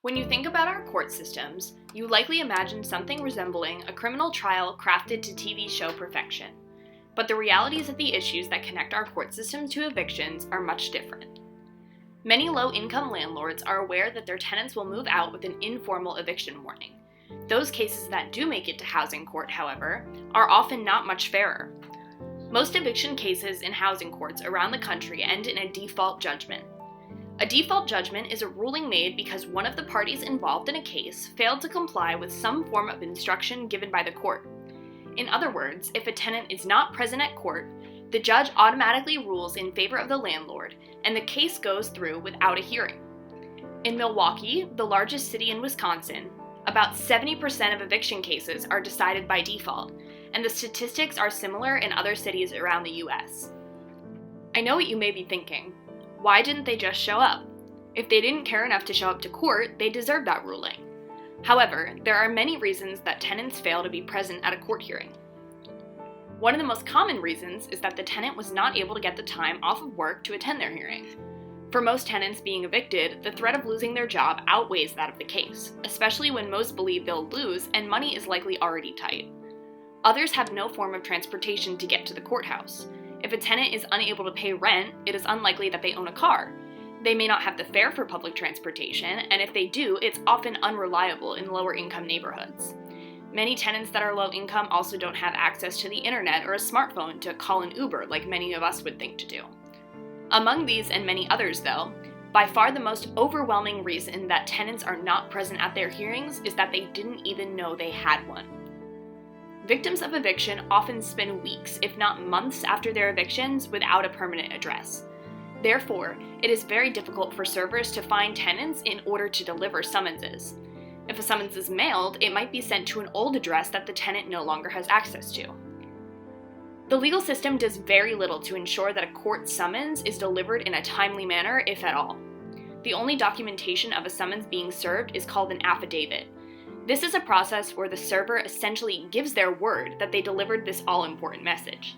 When you think about our court systems, you likely imagine something resembling a criminal trial crafted to TV show perfection. But the realities of the issues that connect our court system to evictions are much different. Many low-income landlords are aware that their tenants will move out with an informal eviction warning. Those cases that do make it to housing court, however, are often not much fairer. Most eviction cases in housing courts around the country end in a default judgment. A default judgment is a ruling made because one of the parties involved in a case failed to comply with some form of instruction given by the court. In other words, if a tenant is not present at court, the judge automatically rules in favor of the landlord, and the case goes through without a hearing. In Milwaukee, the largest city in Wisconsin, about 70% of eviction cases are decided by default, and the statistics are similar in other cities around the US. I know what you may be thinking. Why didn't they just show up? If they didn't care enough to show up to court, they deserved that ruling. However, there are many reasons that tenants fail to be present at a court hearing. One of the most common reasons is that the tenant was not able to get the time off of work to attend their hearing. For most tenants being evicted, the threat of losing their job outweighs that of the case, especially when most believe they'll lose and money is likely already tight. Others have no form of transportation to get to the courthouse. If a tenant is unable to pay rent, it is unlikely that they own a car. They may not have the fare for public transportation, and if they do, it's often unreliable in lower-income neighborhoods. Many tenants that are low income also don't have access to the internet or a smartphone to call an Uber like many of us would think to do. Among these and many others, though, by far the most overwhelming reason that tenants are not present at their hearings is that they didn't even know they had one. Victims of eviction often spend weeks, if not months, after their evictions without a permanent address. Therefore, it is very difficult for servers to find tenants in order to deliver summonses. If a summons is mailed, it might be sent to an old address that the tenant no longer has access to. The legal system does very little to ensure that a court summons is delivered in a timely manner, if at all. The only documentation of a summons being served is called an affidavit. This is a process where the server essentially gives their word that they delivered this all-important message.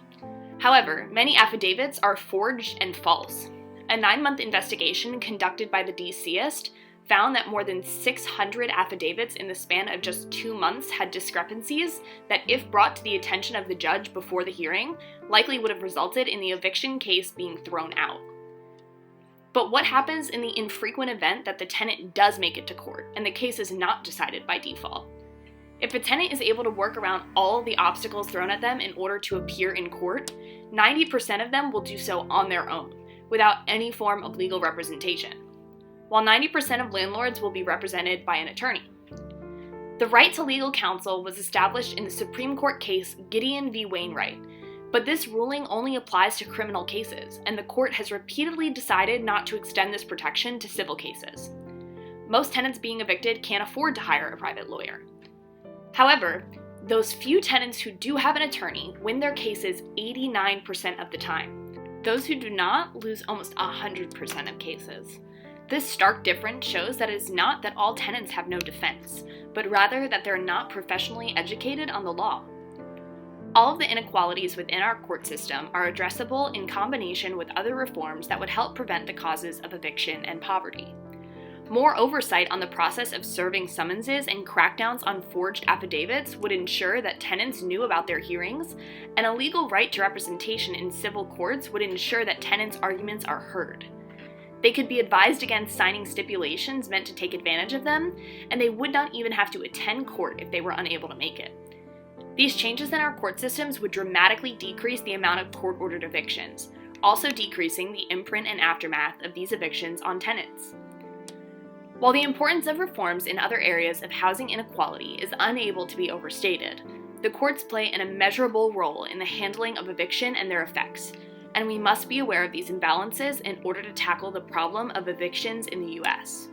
However, many affidavits are forged and false. A 9-month investigation conducted by the DCist found that more than 600 affidavits in the span of just 2 months had discrepancies that, if brought to the attention of the judge before the hearing, likely would have resulted in the eviction case being thrown out. But what happens in the infrequent event that the tenant does make it to court and the case is not decided by default? If a tenant is able to work around all the obstacles thrown at them in order to appear in court, 90% of them will do so on their own, without any form of legal representation, while 90% of landlords will be represented by an attorney. The right to legal counsel was established in the Supreme Court case Gideon v. Wainwright, but this ruling only applies to criminal cases, and the court has repeatedly decided not to extend this protection to civil cases. Most tenants being evicted can't afford to hire a private lawyer. However, those few tenants who do have an attorney win their cases 89% of the time. Those who do not lose almost 100% of cases. This stark difference shows that it is not that all tenants have no defense, but rather that they're not professionally educated on the law. All of the inequalities within our court system are addressable in combination with other reforms that would help prevent the causes of eviction and poverty. More oversight on the process of serving summonses and crackdowns on forged affidavits would ensure that tenants knew about their hearings, and a legal right to representation in civil courts would ensure that tenants' arguments are heard. They could be advised against signing stipulations meant to take advantage of them, and they would not even have to attend court if they were unable to make it. These changes in our court systems would dramatically decrease the amount of court-ordered evictions, also decreasing the imprint and aftermath of these evictions on tenants. While the importance of reforms in other areas of housing inequality is unable to be overstated, the courts play an immeasurable role in the handling of eviction and their effects, and we must be aware of these imbalances in order to tackle the problem of evictions in the US.